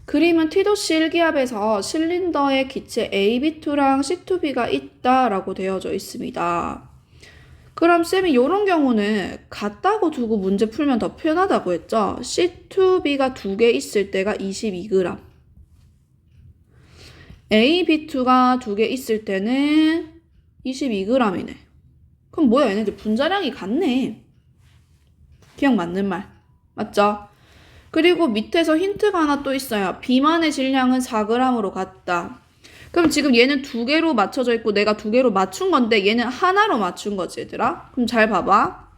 그림은 T도씨 1기압에서 실린더의 기체 AB2랑 C2B가 있다라고 되어져 있습니다. 그럼 쌤이 이런 경우는 같다고 두고 문제 풀면 더 편하다고 했죠? C2B가 두 개 있을 때가 22g, AB2가 두 개 있을 때는 22g이네. 그럼 뭐야, 얘네들 분자량이 같네. 기억 맞는 말 맞죠? 그리고 밑에서 힌트가 하나 또 있어요. 비만의 질량은 4g으로 같다. 그럼 지금 얘는 두 개로 맞춰져 있고 내가 두 개로 맞춘 건데 얘는 하나로 맞춘 거지 얘들아. 그럼 잘 봐봐.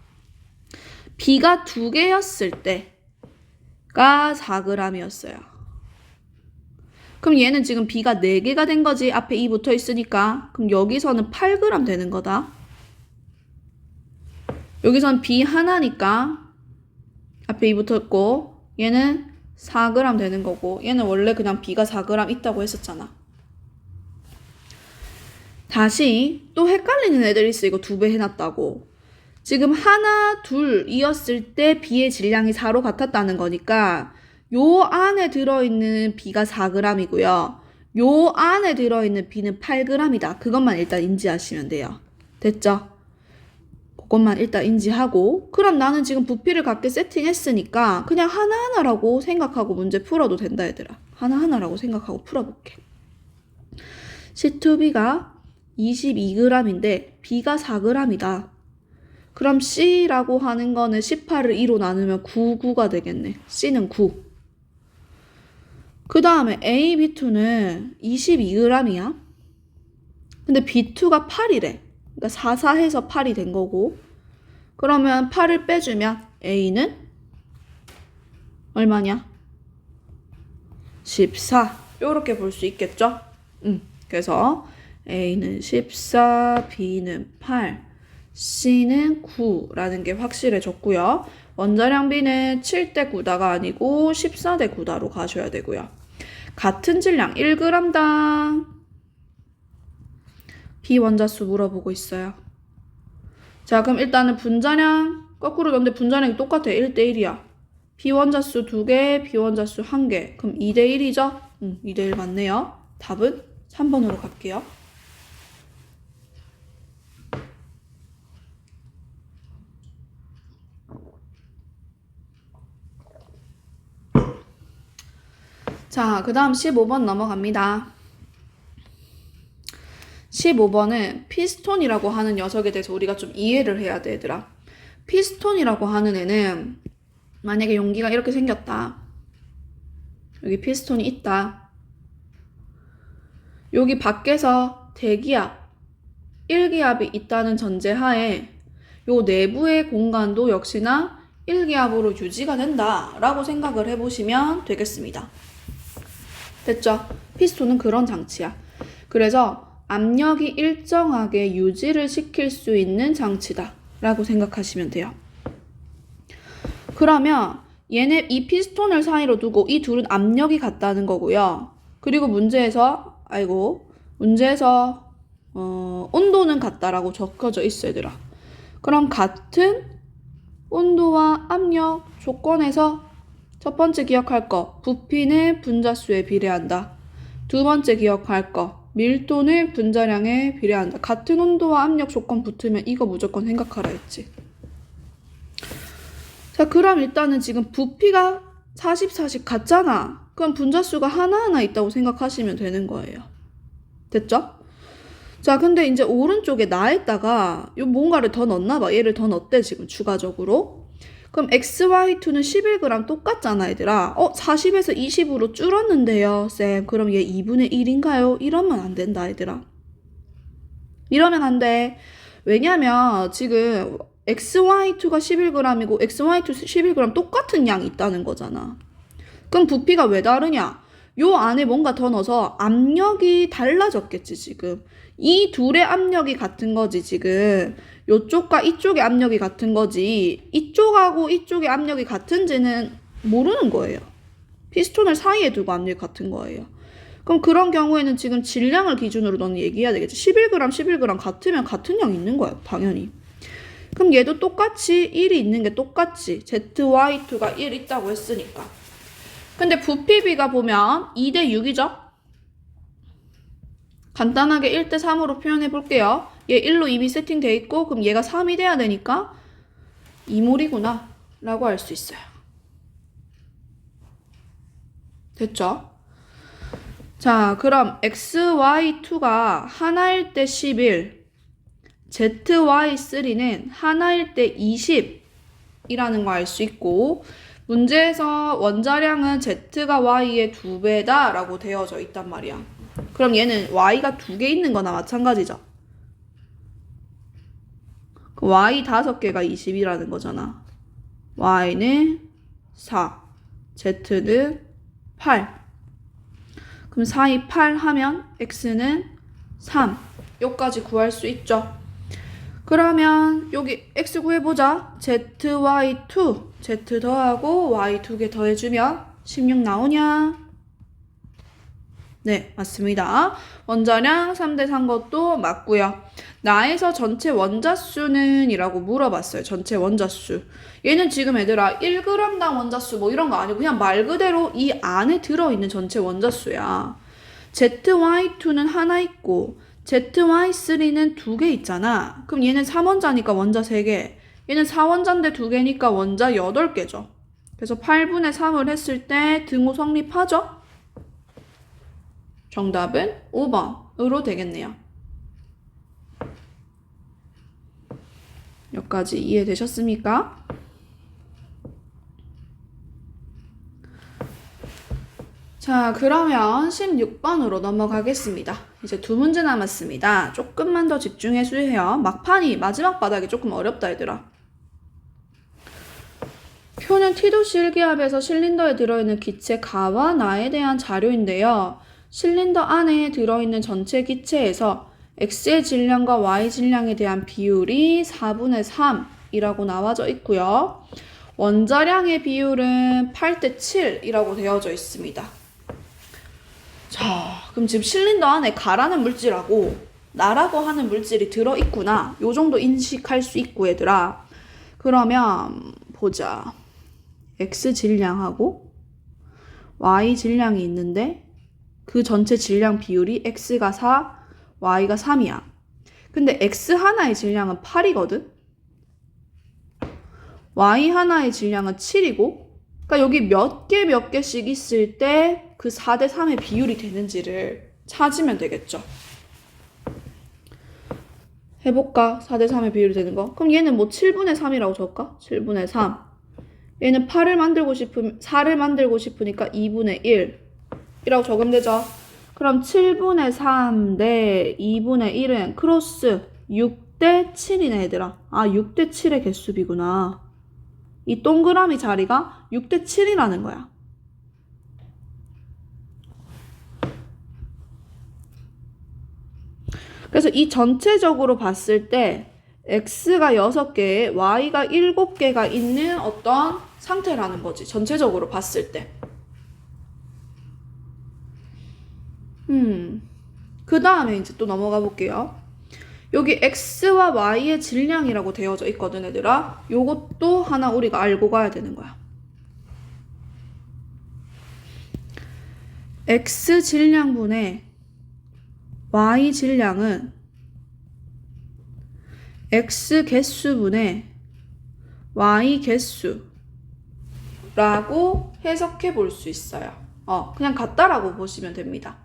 B가 두 개였을 때가 4g이었어요. 그럼 얘는 지금 B가 4개가 된 거지. 앞에 2 붙어 있으니까. 그럼 여기서는 8g 되는 거다. 여기서는 B 하나니까 앞에 2 붙었고 얘는 4g 되는 거고, 얘는 원래 그냥 B가 4g 있다고 했었잖아. 다시 또 헷갈리는 애들이 있어. 이거 2배 해놨다고. 지금 하나, 둘이었을 때 B의 질량이 4로 같았다는 거니까 요 안에 들어있는 B가 4g이고요. 요 안에 들어있는 B는 8g이다. 그것만 일단 인지하시면 돼요. 됐죠? 그것만 일단 인지하고, 그럼 나는 지금 부피를 같게 세팅했으니까 그냥 하나하나라고 생각하고 문제 풀어도 된다 얘들아. 하나하나라고 생각하고 풀어볼게. C2B가 22g인데 B가 4g이다. 그럼 C라고 하는 거는 18을 2로 나누면 99가 되겠네. C는 9. 그 다음에 A, B2는 22g이야. 근데 B2가 8이래. 그러니까 44해서 8이 된 거고, 그러면 8을 빼주면 A는 얼마냐? 14. 요렇게 볼 수 있겠죠? 그래서 A는 14, B는 8, C는 9라는 게 확실해졌고요. 원자량 B는 7대 9다가 아니고 14대 9다로 가셔야 되고요. 같은 질량 1g당 B 원자수 물어보고 있어요. 자, 그럼 일단은 분자량 거꾸로 넣는데 분자량이 똑같아. 1대 1이야. B 원자수 2개, B 원자수 1개. 그럼 2대 1이죠? 2대 1 맞네요. 답은 3번으로 갈게요. 자, 그 다음 15번 넘어갑니다. 15번은 피스톤이라고 하는 녀석에 대해서 우리가 좀 이해를 해야 돼, 얘들아. 피스톤이라고 하는 애는 만약에 용기가 이렇게 생겼다. 여기 피스톤이 있다. 여기 밖에서 대기압, 1기압이 있다는 전제하에 요 내부의 공간도 역시나 1기압으로 유지가 된다라고 생각을 해보시면 되겠습니다. 됐죠? 피스톤은 그런 장치야. 그래서 압력이 일정하게 유지를 시킬 수 있는 장치다 라고 생각하시면 돼요. 그러면 얘네 이 피스톤을 사이로 두고 이 둘은 압력이 같다는 거고요. 그리고 문제에서 온도는 같다라고 적혀져 있어, 얘들아. 그럼 같은 온도와 압력 조건에서 첫 번째 기억할 거, 부피는 분자수에 비례한다. 두 번째 기억할 거, 밀도는 분자량에 비례한다. 같은 온도와 압력 조건 붙으면 이거 무조건 생각하라 했지. 자, 그럼 일단은 지금 부피가 40, 40 같잖아. 그럼 분자수가 하나하나 있다고 생각하시면 되는 거예요. 됐죠? 자, 근데 이제 오른쪽에 나에다가 요 뭔가를 더 넣었나 봐. 얘를 더 넣었대, 지금 추가적으로. 그럼 XY2는 11g 똑같잖아, 얘들아. 40에서 20으로 줄었는데요, 쌤. 그럼 얘 2분의 1인가요? 이러면 안 된다, 얘들아. 이러면 안 돼. 왜냐면 지금 XY2가 11g이고 XY2 11g 똑같은 양이 있다는 거잖아. 그럼 부피가 왜 다르냐? 요 안에 뭔가 더 넣어서 압력이 달라졌겠지, 지금. 이 둘의 압력이 같은 거지, 지금. 요쪽과 이쪽의 압력이 같은 거지. 이쪽하고 이쪽의 압력이 같은지는 모르는 거예요. 피스톤을 사이에 두고 압력이 같은 거예요. 그럼 그런 경우에는 지금 질량을 기준으로 너는 얘기해야 되겠지. 11g, 11g 같으면 같은 양 있는 거야, 당연히. 그럼 얘도 똑같이 1이 있는 게 똑같지. ZY2가 1 있다고 했으니까. 근데 부피비가 보면 2대 6이죠? 간단하게 1대 3으로 표현해 볼게요. 얘 1로 이미 세팅돼 있고 그럼 얘가 3이 돼야 되니까 2몰이구나 라고 할 수 있어요. 됐죠? 자, 그럼 XY2가 하나일 때 11, ZY3는 하나일 때 20이라는 거 알 수 있고 문제에서 원자량은 Z가 Y의 2배다 라고 되어져 있단 말이야. 그럼 얘는 Y가 2개 있는 거나 마찬가지죠. Y 5개가 20이라는 거잖아. Y는 4, Z는 8. 그럼 4, 2, 8 하면 X는 3. 요까지 구할 수 있죠. 그러면 여기 X 구해보자. ZY2, Z 더하고 Y 2개 더해주면 16 나오냐? 네, 맞습니다. 원자량 3대 3 것도 맞고요. 나에서 전체 원자수는 이라고 물어봤어요. 전체 원자수. 얘는 지금 얘들아 1g당 원자수 뭐 이런 거 아니고 그냥 말 그대로 이 안에 들어있는 전체 원자수야. ZY2는 하나 있고 ZY3는 2개 있잖아. 그럼 얘는 3원자니까 원자 3개. 얘는 4원자인데 2개니까 원자 8개죠. 그래서 8분의 3을 했을 때 등호 성립하죠? 정답은 5번으로 되겠네요. 여기까지 이해되셨습니까? 자, 그러면 16번으로 넘어가겠습니다. 이제 두 문제 남았습니다. 조금만 더 집중해 주세요. 막판이 마지막 바닥이 조금 어렵다, 얘들아. 표는 T도씨 1기압에서 실린더에 들어있는 기체 가와 나에 대한 자료인데요. 실린더 안에 들어있는 전체 기체에서 X의 질량과 Y 질량에 대한 비율이 4분의 3이라고 나와져 있고요. 원자량의 비율은 8대 7이라고 되어져 있습니다. 자, 그럼 지금 실린더 안에 가라는 물질하고 나라고 하는 물질이 들어있구나. 요 정도 인식할 수 있고, 얘들아. 그러면 보자. X 질량하고 Y 질량이 있는데 그 전체 질량 비율이 X가 4, Y가 3이야. 근데 X 하나의 질량은 8이거든? Y 하나의 질량은 7이고 그러니까 여기 몇 개씩 있을 때 그 4대 3의 비율이 되는지를 찾으면 되겠죠. 해볼까? 4대 3의 비율이 되는 거. 그럼 얘는 뭐 7분의 3이라고 적을까? 7분의 3. 얘는 4를 만들고 싶으니까 2분의 1이라고 적으면 되죠. 그럼 7분의 3 대 2분의 1은 크로스 6대 7이네 얘들아. 아 6대 7의 개수비구나. 이 동그라미 자리가 6대 7이라는 거야. 그래서 이 전체적으로 봤을 때 x가 6개에 y가 7개가 있는 어떤 상태라는 거지. 전체적으로 봤을 때. 그 다음에 이제 또 넘어가 볼게요. 여기 x와 y의 질량이라고 되어져 있거든 얘들아. 요것도 하나 우리가 알고 가야 되는 거야. x 질량분의 y 질량은 x 개수분의 y 개수라고 해석해 볼 수 있어요. 그냥 같다라고 보시면 됩니다.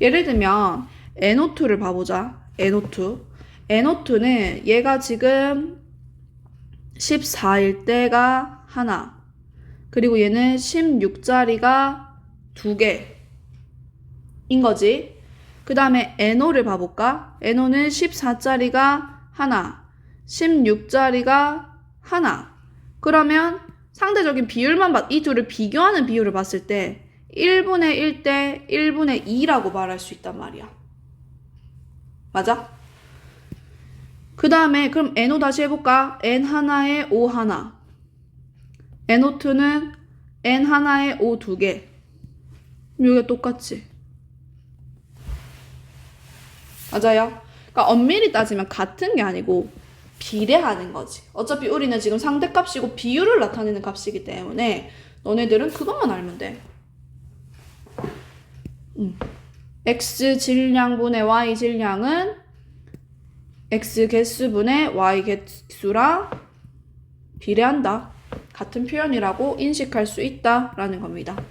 예를 들면 NO2를 봐보자. NO2는 얘가 지금 14일 때가 하나, 그리고 얘는 16짜리가 2개인 거지. 그 다음에 NO를 봐볼까? NO는 14짜리가 하나, 16짜리가 하나. 그러면 상대적인 비율만 이 둘을 비교하는 비율을 봤을 때 1분의 1 대 1분의 2라고 말할 수 있단 말이야. 맞아? 그 다음에 그럼 NO 다시 해볼까? N 하나에 O 하나. NO2는 N 하나에 O 2개. 여기가 똑같지? 맞아요? 그러니까 엄밀히 따지면 같은 게 아니고 비례하는 거지. 어차피 우리는 지금 상대값이고 비율을 나타내는 값이기 때문에 너네들은 그것만 알면 돼. x 질량분의 y 질량은 x 개수분의 y 개수랑 비례한다. 같은 표현이라고 인식할 수 있다라는 겁니다.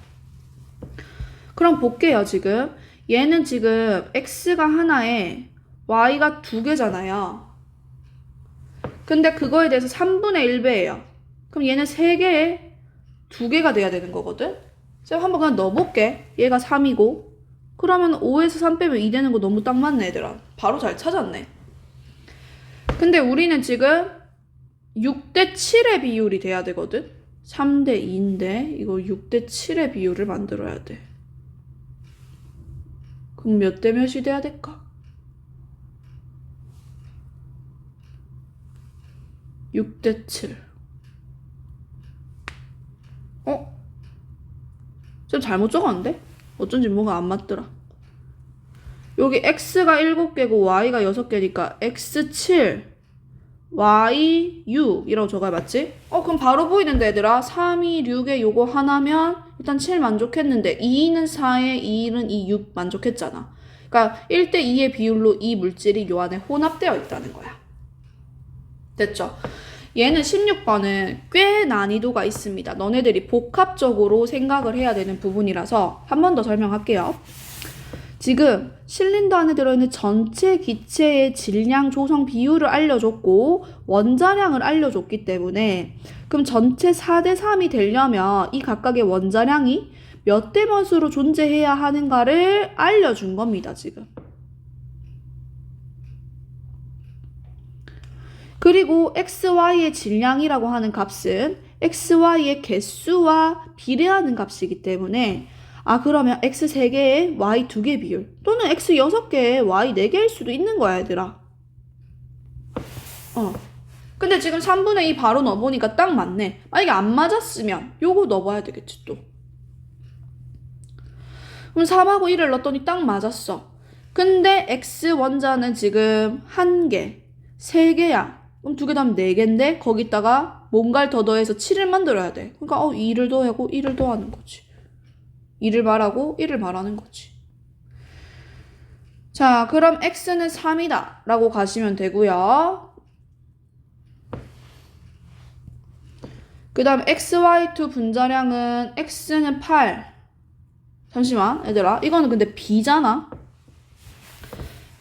그럼 볼게요. 지금 얘는 지금 x가 하나에 y가 2개잖아요. 근데 그거에 대해서 3분의 1배예요. 그럼 얘는 3개에 2개가 돼야 되는 거거든? 제가 한번 그냥 넣어볼게. 얘가 3이고 그러면 5에서 3 빼면 2 되는 거 너무 딱 맞네 얘들아. 바로 잘 찾았네. 근데 우리는 지금 6대 7의 비율이 돼야 되거든? 3대 2인데 이거 6대 7의 비율을 만들어야 돼. 그럼 몇 대 몇이 돼야 될까? 6대 7. 좀 잘못 적었는데? 어쩐지 뭐가 안 맞더라. 여기 x가 7개고 y가 6개니까 x7, y6 이라고 적어야 맞지? 그럼 바로 보이는데 얘들아. 3, 2, 6에 요거 하나면 일단 7 만족했는데 2는 4에 2는 2, 6 만족했잖아. 그러니까 1대 2의 비율로 이 물질이 요 안에 혼합되어 있다는 거야. 됐죠? 얘는 16번은 꽤 난이도가 있습니다. 너네들이 복합적으로 생각을 해야 되는 부분이라서 한 번 더 설명할게요. 지금 실린더 안에 들어있는 전체 기체의 질량 조성 비율을 알려줬고 원자량을 알려줬기 때문에 그럼 전체 4대 3이 되려면 이 각각의 원자량이 몇 대 몇으로 존재해야 하는가를 알려준 겁니다. 지금. 그리고 xy의 질량이라고 하는 값은 xy의 개수와 비례하는 값이기 때문에 그러면 x 3개에 y 2개 비율 또는 x 6개에 y 4개일 수도 있는 거야 얘들아. 근데 지금 3분의 2 바로 넣어보니까 딱 맞네. 만약에 안 맞았으면 요거 넣어봐야 되겠지 또. 그럼 3하고 1을 넣었더니 딱 맞았어. 근데 x 원자는 지금 1개, 3개야. 그럼 2개 더하면 4개인데 거기다가 뭔가를 더 더해서 7을 만들어야 돼. 그러니까 2를 더하고 1을 더하는 거지. 2를 말하고 1을 말하는 거지. 자, 그럼 x는 3이다 라고 가시면 되고요. 그 다음 xy2 분자량은 x는 8, 잠시만 얘들아, 이거는 근데 b잖아.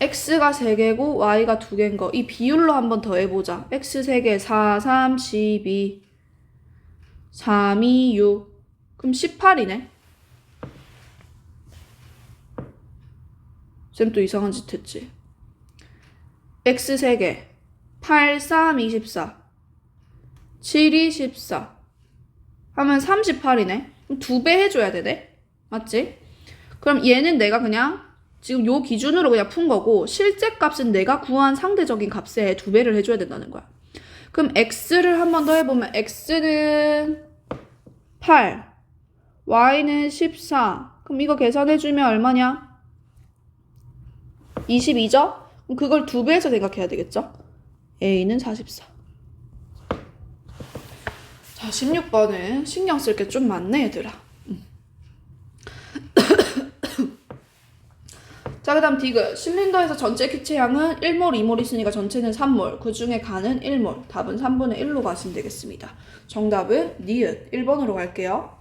x가 3개고 y가 2개인 거. 이 비율로 한번 더해보자. x 3개 4, 3, 12 3, 2, 6 그럼 18이네. 쌤 또 이상한 짓 했지. x 3개 8, 3, 24 7, 2, 14 하면 38이네. 그럼 2배 해줘야 되네. 맞지? 그럼 얘는 내가 그냥 지금 요 기준으로 그냥 푼 거고, 실제 값은 내가 구한 상대적인 값에 2배를 해줘야 된다는 거야. 그럼 x를 한 번 더 해보면 x는 8, y는 14. 그럼 이거 계산해주면 얼마냐? 22죠? 그럼 그걸 2배해서 생각해야 되겠죠? a는 44. 자, 16번은 신경 쓸 게 좀 많네, 얘들아. 자, 그 다음 디귿. 실린더에서 전체 기체량은 1몰, 2몰 있으니까 전체는 3몰. 그 중에 간은 1몰. 답은 3분의 1로 가시면 되겠습니다. 정답은 니은 1번으로 갈게요.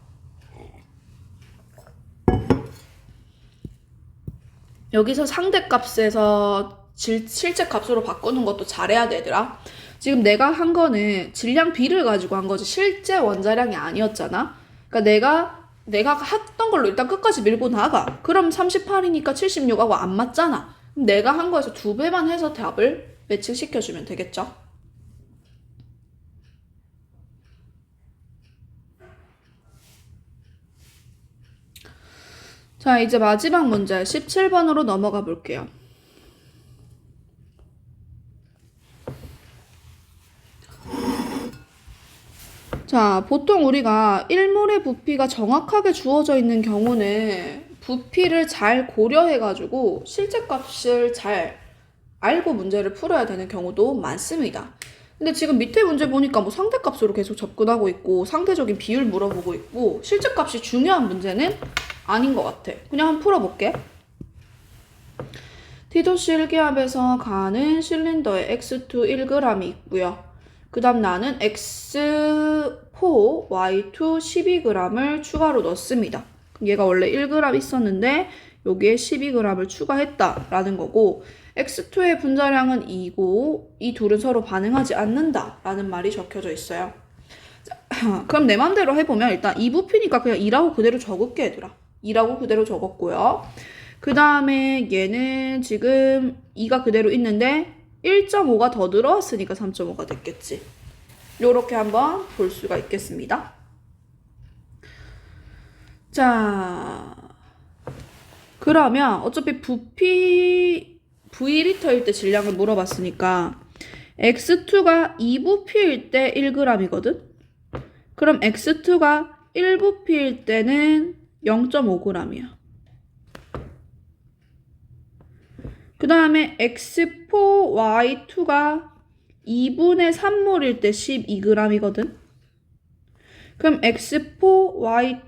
여기서 상대값에서 실제 값으로 바꾸는 것도 잘해야 되더라. 지금 내가 한 거는 질량 B를 가지고 한 거지 실제 원자량이 아니었잖아. 그러니까 내가 했던 걸로 일단 끝까지 밀고 나가. 그럼 38이니까 76하고 안 맞잖아. 그럼 내가 한 거에서 2배만 해서 답을 매칭시켜주면 되겠죠? 자, 이제 마지막 문제 17번으로 넘어가 볼게요. 자, 보통 우리가 1몰의 부피가 정확하게 주어져 있는 경우는 부피를 잘 고려해가지고 실제 값을 잘 알고 문제를 풀어야 되는 경우도 많습니다. 근데 지금 밑에 문제 보니까 뭐 상대값으로 계속 접근하고 있고 상대적인 비율 물어보고 있고 실제 값이 중요한 문제는 아닌 것 같아. 그냥 한번 풀어볼게. 티도씨 1기압에서 가는 실린더에 X2 1g이 있고요. 그 다음 나는 X4, Y2 12g을 추가로 넣습니다. 얘가 원래 1g 있었는데 여기에 12g을 추가했다라는 거고, X2의 분자량은 2고 이 둘은 서로 반응하지 않는다라는 말이 적혀져 있어요. 자, 그럼 내 맘대로 해보면 일단 2부피니까 그냥 2라고 그대로 적을게, 얘들아. 2라고 그대로 적었고요. 그 다음에 얘는 지금 2가 그대로 있는데 1.5가 더 늘어왔으니까 3.5가 됐겠지. 요렇게 한번 볼 수가 있겠습니다. 자, 그러면 어차피 부피 V리터일 때 질량을 물어봤으니까 X2가 2부피일 때 1g이거든? 그럼 X2가 1부피일 때는 0.5g이야. 그 다음에 X4, Y2가 2분의 3몰일 때 12g이거든? 그럼 X4,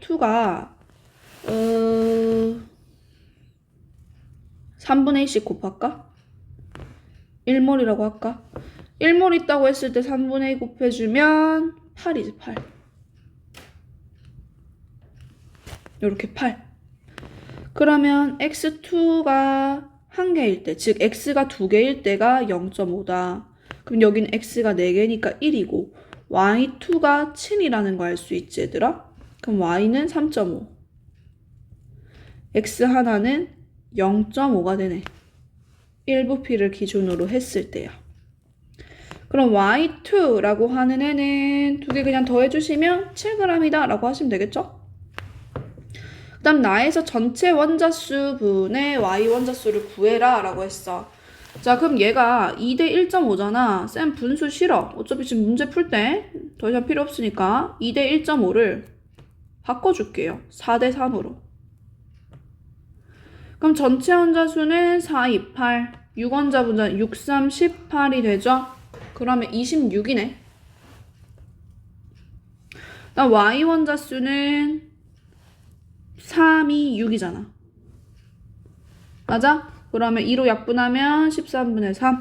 Y2가 3분의 1씩 곱할까? 1몰이라고 할까? 1몰 있다고 했을 때 3분의 1 곱해주면 8이지, 8. 요렇게 8. 그러면 X2가 1개일 때, 즉 X가 2개일 때가 0.5다. 그럼 여기는 X가 4개니까 1이고 Y2가 7이라는 거 알 수 있지, 얘들아? 그럼 Y는 3.5. X 하나는 0.5가 되네. 1부피를 기준으로 했을 때야. 그럼 Y2라고 하는 애는 2개 그냥 더해주시면 7g이다 라고 하시면 되겠죠? 그 다음 나에서 전체 원자수 분의 Y 원자수를 구해라 라고 했어. 자, 그럼 얘가 2대 1.5잖아. 쌤 분수 싫어. 어차피 지금 문제 풀 때 더 이상 필요 없으니까 2대 1.5를 바꿔줄게요. 4대 3으로. 그럼 전체 원자수는 4, 2, 8. 6원자 분자 6, 3, 18이 되죠? 그러면 26이네. 그다음 Y 원자수는 3, 2, 6이잖아. 맞아? 그러면 2로 약분하면 13분의 3.